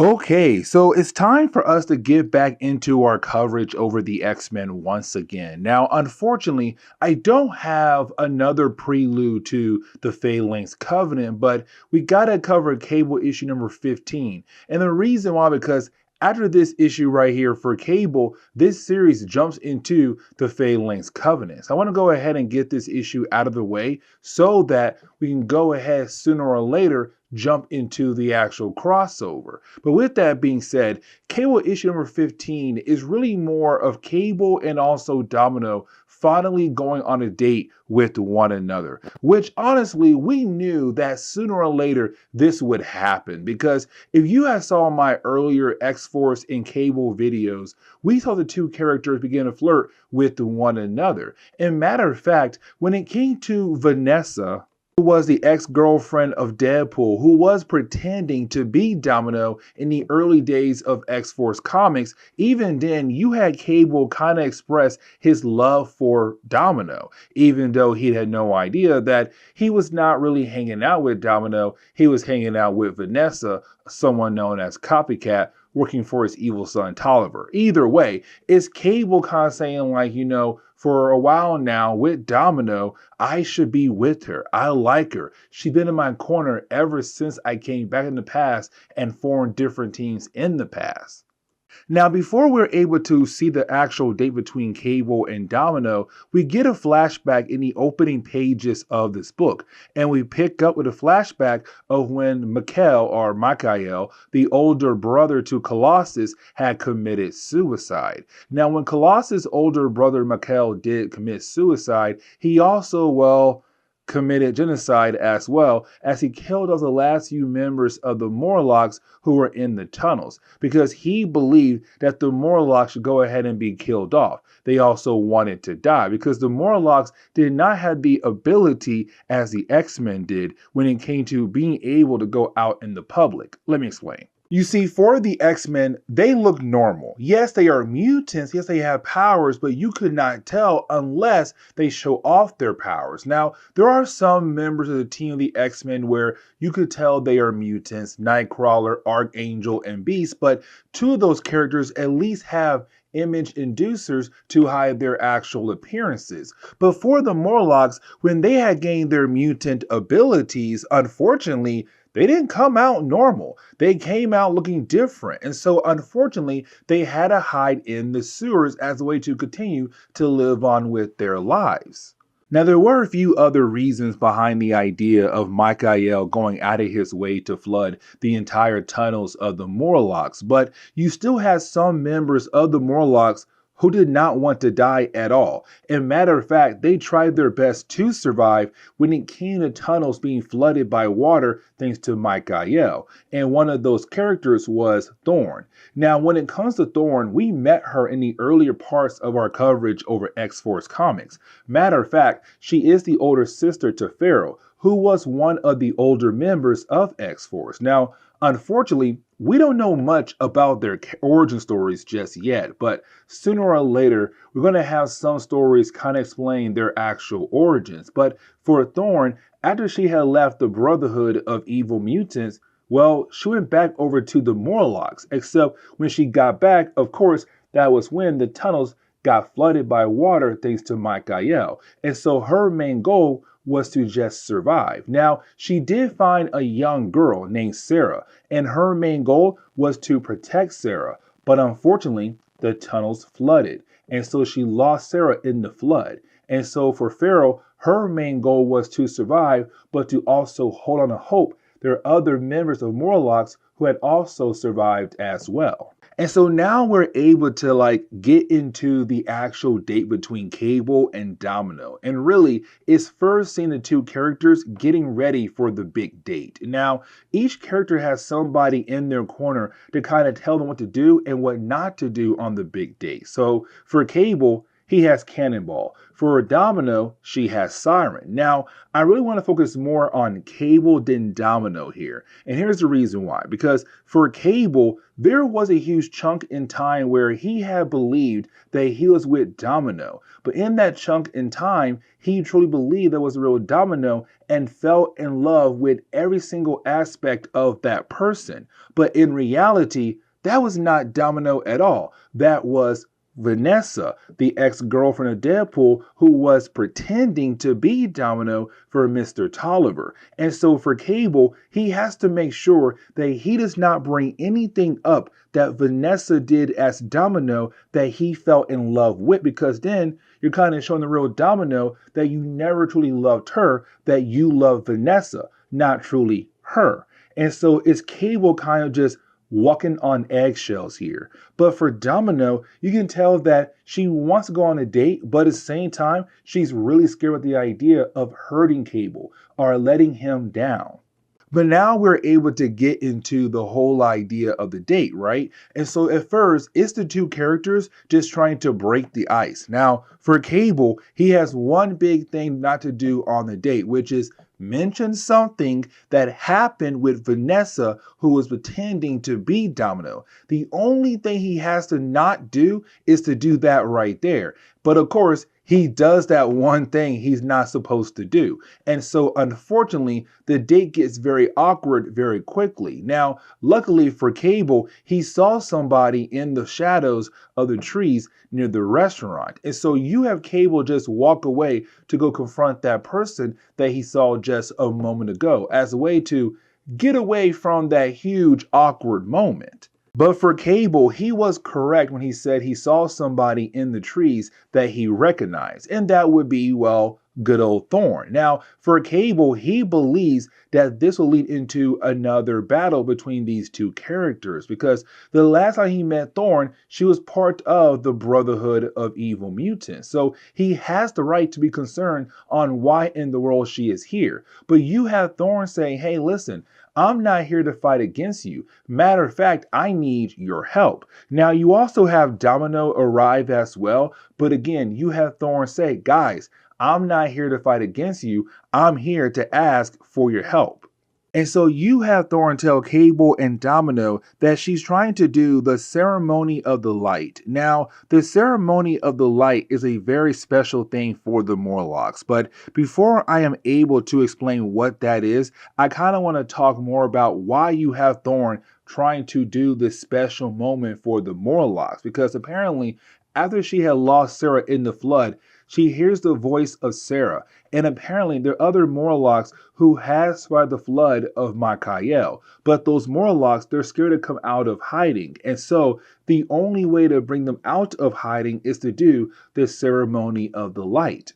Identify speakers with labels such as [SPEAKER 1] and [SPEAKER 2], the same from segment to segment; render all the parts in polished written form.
[SPEAKER 1] Okay, so it's time for us to get back into our coverage over the X-Men once again. Now, unfortunately, I don't have another prelude to the Phalanx Covenant, but we gotta cover Cable issue number 15. And the reason why, because after this issue right here for Cable, this series jumps into the Phalanx Covenant. So I want to go ahead and get this issue out of the way so that we can go ahead sooner or later jump into the actual crossover. But with that being said, Cable issue number 15 is really more of Cable and also Domino finally going on a date with one another, which honestly we knew that sooner or later this would happen, because if you had saw my earlier X-Force and Cable videos, we saw the two characters begin to flirt with one another. And matter of fact, when it came to Vanessa, who was the ex-girlfriend of Deadpool, who was pretending to be Domino in the early days of X-Force comics, even then you had Cable kind of express his love for Domino, even though he had no idea that he was not really hanging out with Domino, he was hanging out with Vanessa, someone known as Copycat, working for his evil son Tolliver. Either way, it's Cable kind of saying like, for a while now with Domino, I should be with her. I like her. She's been in my corner ever since I came back in the past and formed different teams in the past. Now, before we're able to see the actual date between Cable and Domino, we get a flashback in the opening pages of this book. And we pick up with a flashback of when Michael, the older brother to Colossus, had committed suicide. Now, when Colossus' older brother Michael did commit suicide, he also, committed genocide as well, as he killed off the last few members of the Morlocks who were in the tunnels, because he believed that the Morlocks should go ahead and be killed off. They also wanted to die because the Morlocks did not have the ability as the X-Men did when it came to being able to go out in the public. Let me explain. You see, for the X-Men, they look normal. Yes, they are mutants. Yes, they have powers, but you could not tell unless they show off their powers. Now, there are some members of the team of the X-Men where you could tell they are mutants, Nightcrawler, Archangel, and Beast, but two of those characters at least have image inducers to hide their actual appearances. But for the Morlocks, when they had gained their mutant abilities, unfortunately, they didn't come out normal. They came out looking different. And so, unfortunately, they had to hide in the sewers as a way to continue to live on with their lives. Now, there were a few other reasons behind the idea of Michael going out of his way to flood the entire tunnels of the Morlocks, but you still had some members of the Morlocks who did not want to die at all. And matter of fact, they tried their best to survive when it came to tunnels being flooded by water thanks to Michael. And one of those characters was Thorn. Now, when it comes to Thorn, we met her in the earlier parts of our coverage over X-Force comics. Matter of fact, she is the older sister to Pharaoh, who was one of the older members of X-Force. Now, unfortunately, we don't know much about their origin stories just yet, but sooner or later, we're going to have some stories kind of explain their actual origins. But for Thorn, after she had left the Brotherhood of Evil Mutants, well, she went back over to the Morlocks, except when she got back, of course, that was when the tunnels got flooded by water thanks to Michael. And so her main goal was to just survive. Now, she did find a young girl named Sarah, and her main goal was to protect Sarah. But unfortunately, the tunnels flooded, and so she lost Sarah in the flood. And so for Pharaoh, her main goal was to survive, but to also hold on to hope there are other members of Morlocks who had also survived as well. And so now we're able to get into the actual date between Cable and Domino. And really, it's first seeing the two characters getting ready for the big date. Now, each character has somebody in their corner to kind of tell them what to do and what not to do on the big date. So for Cable, he has Cannonball. For Domino, she has Siren. Now, I really want to focus more on Cable than Domino here. And here's the reason why. Because for Cable, there was a huge chunk in time where he had believed that he was with Domino. But in that chunk in time, he truly believed there was a real Domino and fell in love with every single aspect of that person. But in reality, that was not Domino at all. That was Vanessa, the ex-girlfriend of Deadpool, who was pretending to be Domino for Mr. Tolliver. And so for Cable, he has to make sure that he does not bring anything up that Vanessa did as Domino that he fell in love with, because then you're kind of showing the real Domino that you never truly loved her, that you love Vanessa, not truly her. And so it's Cable kind of just walking on eggshells here. But for Domino, you can tell that she wants to go on a date, but at the same time, she's really scared with the idea of hurting Cable or letting him down. But now we're able to get into the whole idea of the date, right? And so at first, it's the two characters just trying to break the ice. Now, for Cable, he has one big thing not to do on the date, which is mention something that happened with Vanessa, who was pretending to be Domino. The only thing he has to not do is to do that right there. But of course, he does that one thing he's not supposed to do. And so unfortunately, the date gets very awkward very quickly. Now, luckily for Cable, he saw somebody in the shadows of the trees near the restaurant. And so you have Cable just walk away to go confront that person that he saw just a moment ago as a way to get away from that huge awkward moment. But for Cable, he was correct when he said he saw somebody in the trees that he recognized, and that would be, well, good old Thorn. Now, for Cable, he believes that this will lead into another battle between these two characters, because the last time he met Thorn, she was part of the Brotherhood of Evil Mutants. So he has the right to be concerned on why in the world she is here. But you have Thorn saying, hey, listen, I'm not here to fight against you. Matter of fact, I need your help. Now, you also have Domino arrive as well. But again, you have Thorn say, guys, I'm not here to fight against you. I'm here to ask for your help. And so you have Thorn tell Cable and Domino that she's trying to do the ceremony of the light. Now, the ceremony of the light is a very special thing for the Morlocks. But before I am able to explain what that is, I kind of want to talk more about why you have Thorn trying to do this special moment for the Morlocks. Because apparently, after she had lost Sarah in the flood, she hears the voice of Sarah, and apparently there are other Morlocks who have survived the flood of Michael. But those Morlocks, they're scared to come out of hiding, and so the only way to bring them out of hiding is to do the ceremony of the light.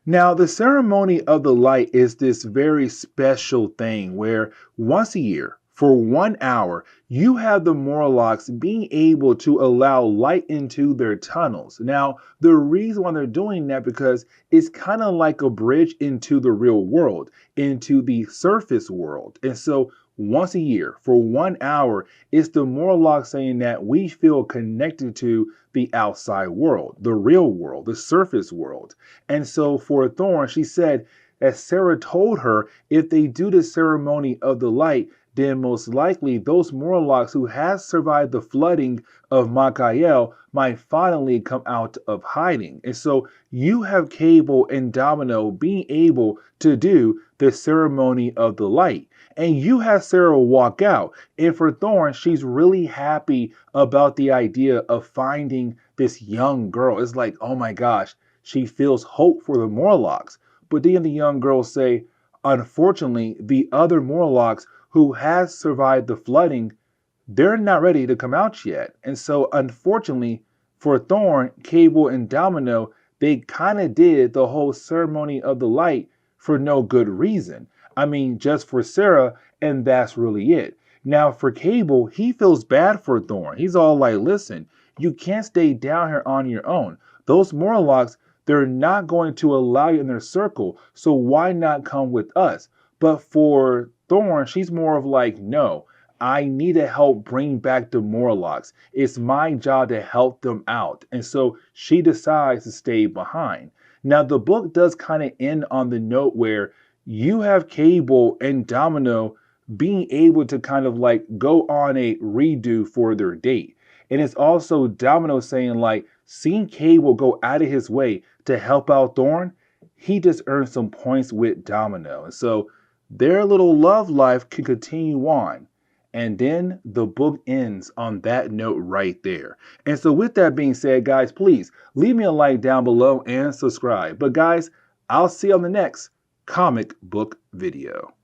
[SPEAKER 1] Now, the ceremony of the light is this very special thing where once a year, for 1 hour, you have the Morlocks being able to allow light into their tunnels. Now, the reason why they're doing that because it's kind of like a bridge into the real world, into the surface world. And so once a year, for 1 hour, it's the Morlocks saying that we feel connected to the outside world, the real world, the surface world. And so for Thorn, she said, as Sarah told her, if they do the ceremony of the light, then most likely those Morlocks who have survived the flooding of Michael might finally come out of hiding. And so you have Cable and Domino being able to do the ceremony of the light. And you have Sarah walk out. And for Thorn, she's really happy about the idea of finding this young girl. It's like, oh my gosh, she feels hope for the Morlocks. But then the young girl say, unfortunately, the other Morlocks who has survived the flooding, they're not ready to come out yet. And so unfortunately for Thorn, Cable, and Domino, they kind of did the whole ceremony of the light for no good reason. I mean, just for Sarah, and that's really it. Now for Cable, he feels bad for Thorn. He's all like, listen, you can't stay down here on your own. Those Morlocks, they're not going to allow you in their circle, so why not come with us? But for Thorn, she's more of like, no, I need to help bring back the Morlocks. It's my job to help them out. And so she decides to stay behind. Now, the book does kind of end on the note where you have Cable and Domino being able to kind of like go on a redo for their date. And it's also Domino saying, like, seeing Cable go out of his way to help out Thorn, he just earned some points with Domino. And so their little love life can continue on. And then the book ends on that note right there. And so, with that being said, guys, please leave me a like down below and subscribe. But, guys, I'll see you on the next comic book video.